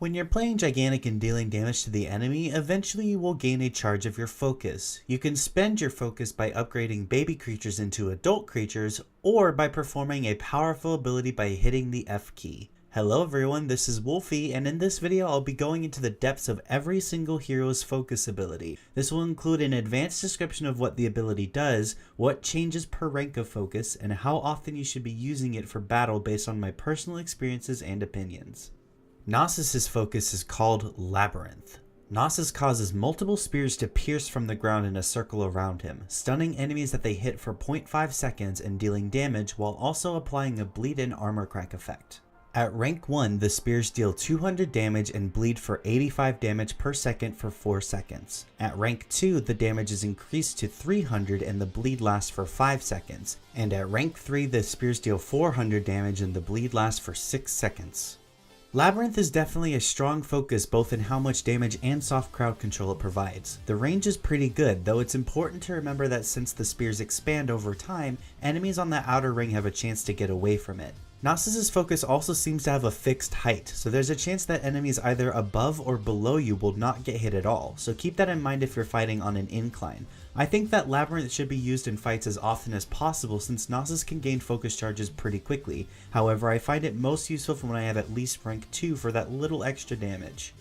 When you're playing Gigantic and dealing damage to the enemy, eventually you will gain a charge of your focus. You can spend your focus by upgrading baby creatures into adult creatures, or by performing a powerful ability by hitting the F key. Hello everyone, this is Wolfie, and in this video I'll be going into the depths of every single hero's focus ability. This will include an advanced description of what the ability does, what changes per rank of focus, and how often you should be using it for battle based on my personal experiences and opinions. Gnosis' focus is called Labyrinth. Gnosis causes multiple spears to pierce from the ground in a circle around him, stunning enemies that they hit for 0.5 seconds and dealing damage while also applying a bleed and armor crack effect. At rank 1, the spears deal 200 damage and bleed for 85 damage per second for 4 seconds. At rank 2, the damage is increased to 300 and the bleed lasts for 5 seconds. And at rank 3, the spears deal 400 damage and the bleed lasts for 6 seconds. Labyrinth is definitely a strong focus both in how much damage and soft crowd control it provides. The range is pretty good, though it's important to remember that since the spears expand over time, enemies on the outer ring have a chance to get away from it. Gnosis' focus also seems to have a fixed height, so there's a chance that enemies either above or below you will not get hit at all, so keep that in mind if you're fighting on an incline. I think that Labyrinth should be used in fights as often as possible since Gnosis can gain focus charges pretty quickly. However, I find it most useful when I have at least rank 2 for that little extra damage.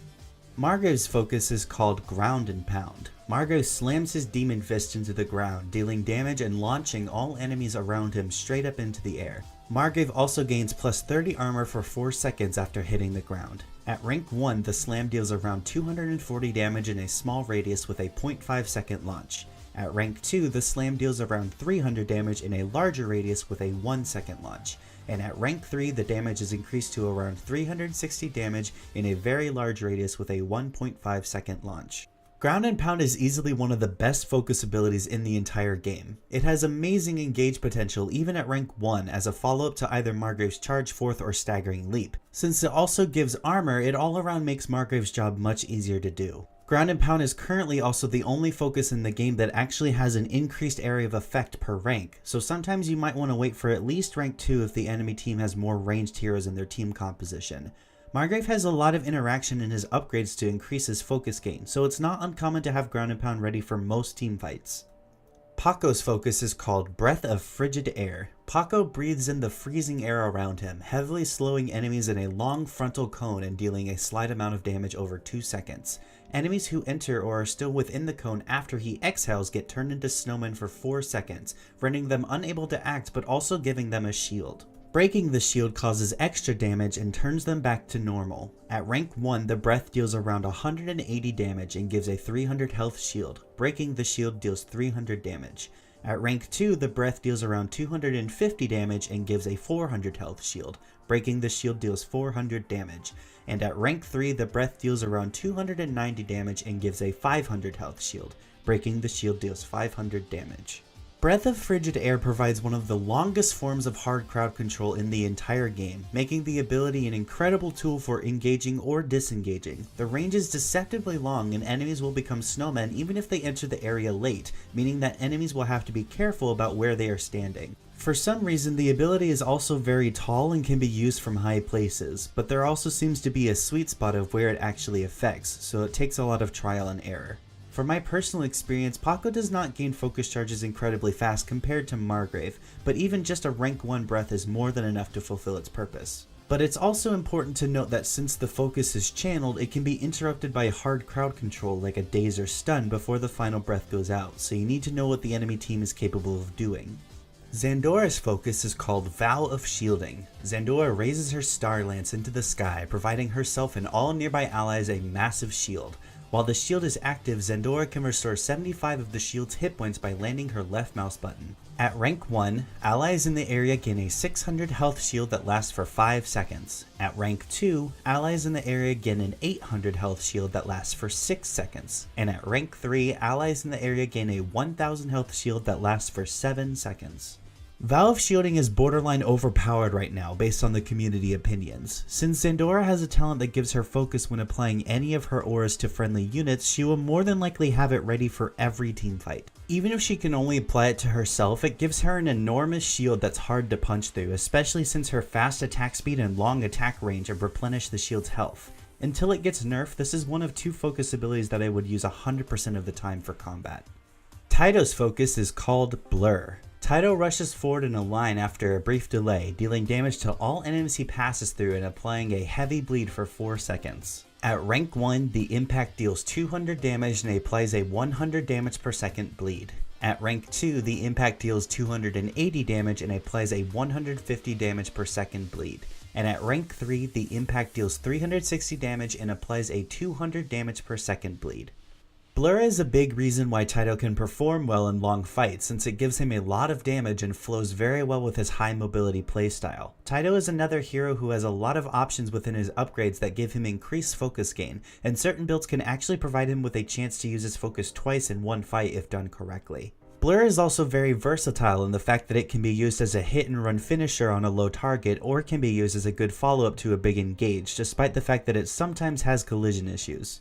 Margo's focus is called Ground and Pound. Margo slams his demon fist into the ground, dealing damage and launching all enemies around him straight up into the air. Margo also gains plus 30 armor for 4 seconds after hitting the ground. At rank 1, the slam deals around 240 damage in a small radius with a 0.5 second launch. At rank 2, the slam deals around 300 damage in a larger radius with a 1 second launch. And at rank 3, the damage is increased to around 360 damage in a very large radius with a 1.5 second launch. Ground and Pound is easily one of the best focus abilities in the entire game. It has amazing engage potential even at rank 1 as a follow-up to either Margo's Charge Forth or Staggering Leap. Since it also gives armor, it all around makes Margo's job much easier to do. Ground and Pound is currently also the only focus in the game that actually has an increased area of effect per rank, so sometimes you might want to wait for at least rank 2 if the enemy team has more ranged heroes in their team composition. Margrave has a lot of interaction in his upgrades to increase his focus gain, so it's not uncommon to have Ground and Pound ready for most team fights. Paco's focus is called Breath of Frigid Air. Paco breathes in the freezing air around him, heavily slowing enemies in a long frontal cone and dealing a slight amount of damage over 2 seconds. Enemies who enter or are still within the cone after he exhales get turned into snowmen for 4 seconds, rendering them unable to act but also giving them a shield. Breaking the shield causes extra damage and turns them back to normal. At rank 1, the breath deals around 180 damage and gives a 300 health shield. Breaking the shield deals 300 damage. At rank 2, the breath deals around 250 damage and gives a 400 health shield. Breaking the shield deals 400 damage. And at rank 3, the breath deals around 290 damage and gives a 500 health shield. Breaking the shield deals 500 damage. Breath of Frigid Air provides one of the longest forms of hard crowd control in the entire game, making the ability an incredible tool for engaging or disengaging. The range is deceptively long and enemies will become snowmen even if they enter the area late, meaning that enemies will have to be careful about where they are standing. For some reason, the ability is also very tall and can be used from high places, but there also seems to be a sweet spot of where it actually affects, so it takes a lot of trial and error. For my personal experience, Paco does not gain focus charges incredibly fast compared to Margrave, but even just a rank 1 breath is more than enough to fulfill its purpose. But it's also important to note that since the focus is channeled, it can be interrupted by hard crowd control like a daze or stun before the final breath goes out, so you need to know what the enemy team is capable of doing. Zandora's focus is called Vow of Shielding. Zandora raises her star lance into the sky, providing herself and all nearby allies a massive shield. While the shield is active, Zandora can restore 75 of the shield's hit points by landing her left mouse button. At rank 1, allies in the area gain a 600 health shield that lasts for 5 seconds. At rank 2, allies in the area gain an 800 health shield that lasts for 6 seconds. And at rank 3, allies in the area gain a 1000 health shield that lasts for 7 seconds. Vow of Shielding is borderline overpowered right now based on the community opinions. Since Zandora has a talent that gives her focus when applying any of her auras to friendly units, she will more than likely have it ready for every teamfight. Even if she can only apply it to herself, it gives her an enormous shield that's hard to punch through, especially since her fast attack speed and long attack range replenish the shield's health. Until it gets nerfed, this is one of two focus abilities that I would use 100% of the time for combat. Tyto's focus is called Blur. Tyto rushes forward in a line after a brief delay, dealing damage to all enemies he passes through and applying a heavy bleed for 4 seconds. At rank 1, the impact deals 200 damage and applies a 100 damage per second bleed. At rank 2, the impact deals 280 damage and applies a 150 damage per second bleed. And at rank 3, the impact deals 360 damage and applies a 200 damage per second bleed. Blur is a big reason why Tyto can perform well in long fights, since it gives him a lot of damage and flows very well with his high mobility playstyle. Tyto is another hero who has a lot of options within his upgrades that give him increased focus gain, and certain builds can actually provide him with a chance to use his focus twice in one fight if done correctly. Blur is also very versatile in the fact that it can be used as a hit and run finisher on a low target, or can be used as a good follow-up to a big engage, despite the fact that it sometimes has collision issues.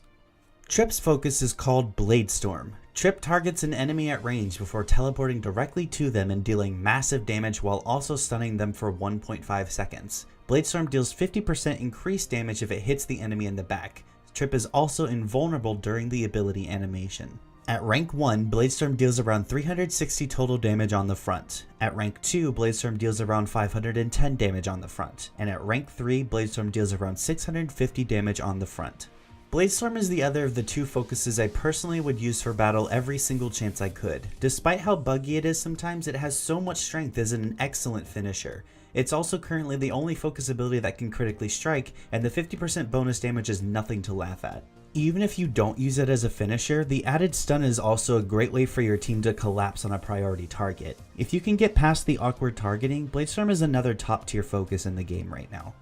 Trip's focus is called Bladestorm. Trip targets an enemy at range before teleporting directly to them and dealing massive damage while also stunning them for 1.5 seconds. Bladestorm deals 50% increased damage if it hits the enemy in the back. Trip is also invulnerable during the ability animation. At rank 1, Bladestorm deals around 360 total damage on the front. At rank 2, Bladestorm deals around 510 damage on the front. And at rank 3, Bladestorm deals around 650 damage on the front. Bladestorm is the other of the two focuses I personally would use for battle every single chance I could. Despite how buggy it is sometimes, it has so much strength as an excellent finisher. It's also currently the only focus ability that can critically strike, and the 50% bonus damage is nothing to laugh at. Even if you don't use it as a finisher, the added stun is also a great way for your team to collapse on a priority target. If you can get past the awkward targeting, Bladestorm is another top tier focus in the game right now.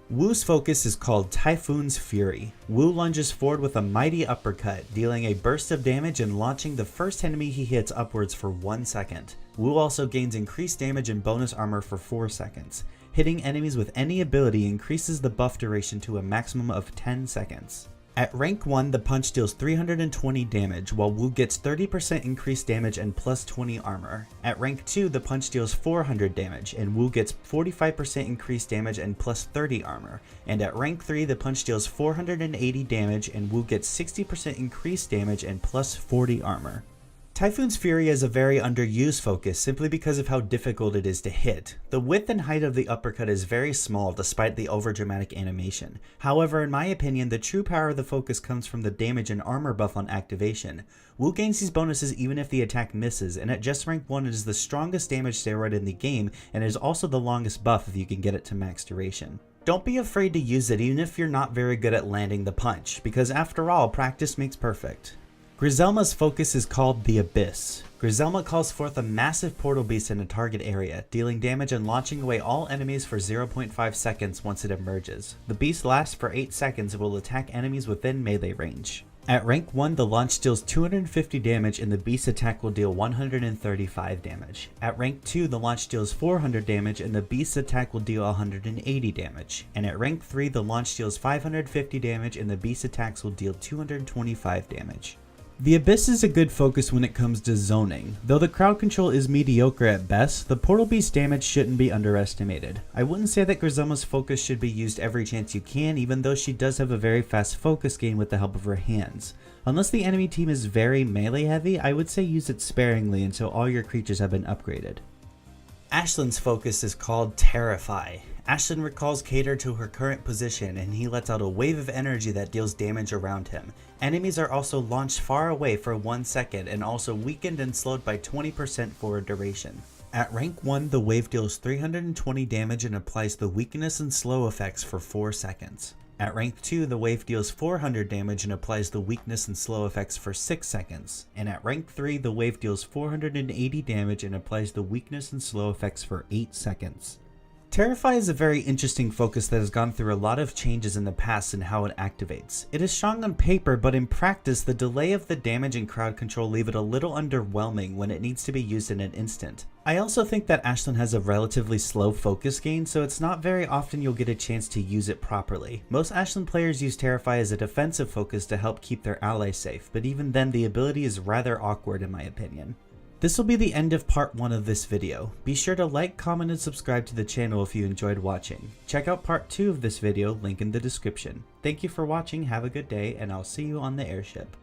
Wu's focus is called Typhoon's Fury. Wu lunges forward with a mighty uppercut, dealing a burst of damage and launching the first enemy he hits upwards for 1 second. Wu also gains increased damage and bonus armor for 4 seconds. Hitting enemies with any ability increases the buff duration to a maximum of 10 seconds. At rank 1, the punch deals 320 damage, while Wu gets 30% increased damage and plus 20 armor. At rank 2, the punch deals 400 damage, and Wu gets 45% increased damage and plus 30 armor. And at rank 3, the punch deals 480 damage, and Wu gets 60% increased damage and plus 40 armor. Typhoon's Fury is a very underused focus simply because of how difficult it is to hit. The width and height of the uppercut is very small despite the overdramatic animation. However, in my opinion, the true power of the focus comes from the damage and armor buff on activation. Wu gains these bonuses even if the attack misses, and at just rank 1 it is the strongest damage steroid in the game and is also the longest buff if you can get it to max duration. Don't be afraid to use it even if you're not very good at landing the punch, because after all, practice makes perfect. Griselma's focus is called the Abyss. Griselma calls forth a massive portal beast in a target area, dealing damage and launching away all enemies for 0.5 seconds once it emerges. The beast lasts for 8 seconds and will attack enemies within melee range. At rank 1, the launch deals 250 damage and the beast attack will deal 135 damage. At rank 2, the launch deals 400 damage and the beast attack will deal 180 damage. And at rank 3, the launch deals 550 damage and the beast attacks will deal 225 damage. The Abyss is a good focus when it comes to zoning. Though the crowd control is mediocre at best, the Portal Beast damage shouldn't be underestimated. I wouldn't say that Griselma's focus should be used every chance you can, even though she does have a very fast focus gain with the help of her hands. Unless the enemy team is very melee heavy, I would say use it sparingly until all your creatures have been upgraded. Ashland's focus is called Terrify. Ashlyn recalls Cater to her current position and he lets out a wave of energy that deals damage around him. Enemies are also launched far away for 1 second and also weakened and slowed by 20% for a duration. At rank 1, the wave deals 320 damage and applies the weakness and slow effects for 4 seconds. At rank 2, the wave deals 400 damage and applies the weakness and slow effects for 6 seconds. And at rank 3, the wave deals 480 damage and applies the weakness and slow effects for 8 seconds. Terrify is a very interesting focus that has gone through a lot of changes in the past in how it activates. It is strong on paper, but in practice the delay of the damage and crowd control leave it a little underwhelming when it needs to be used in an instant. I also think that Ashlyn has a relatively slow focus gain, so it's not very often you'll get a chance to use it properly. Most Ashlyn players use Terrify as a defensive focus to help keep their allies safe, but even then the ability is rather awkward in my opinion. This will be the end of part 1 of this video. Be sure to like, comment, and subscribe to the channel if you enjoyed watching. Check out part 2 of this video, link in the description. Thank you for watching, have a good day, and I'll see you on the airship.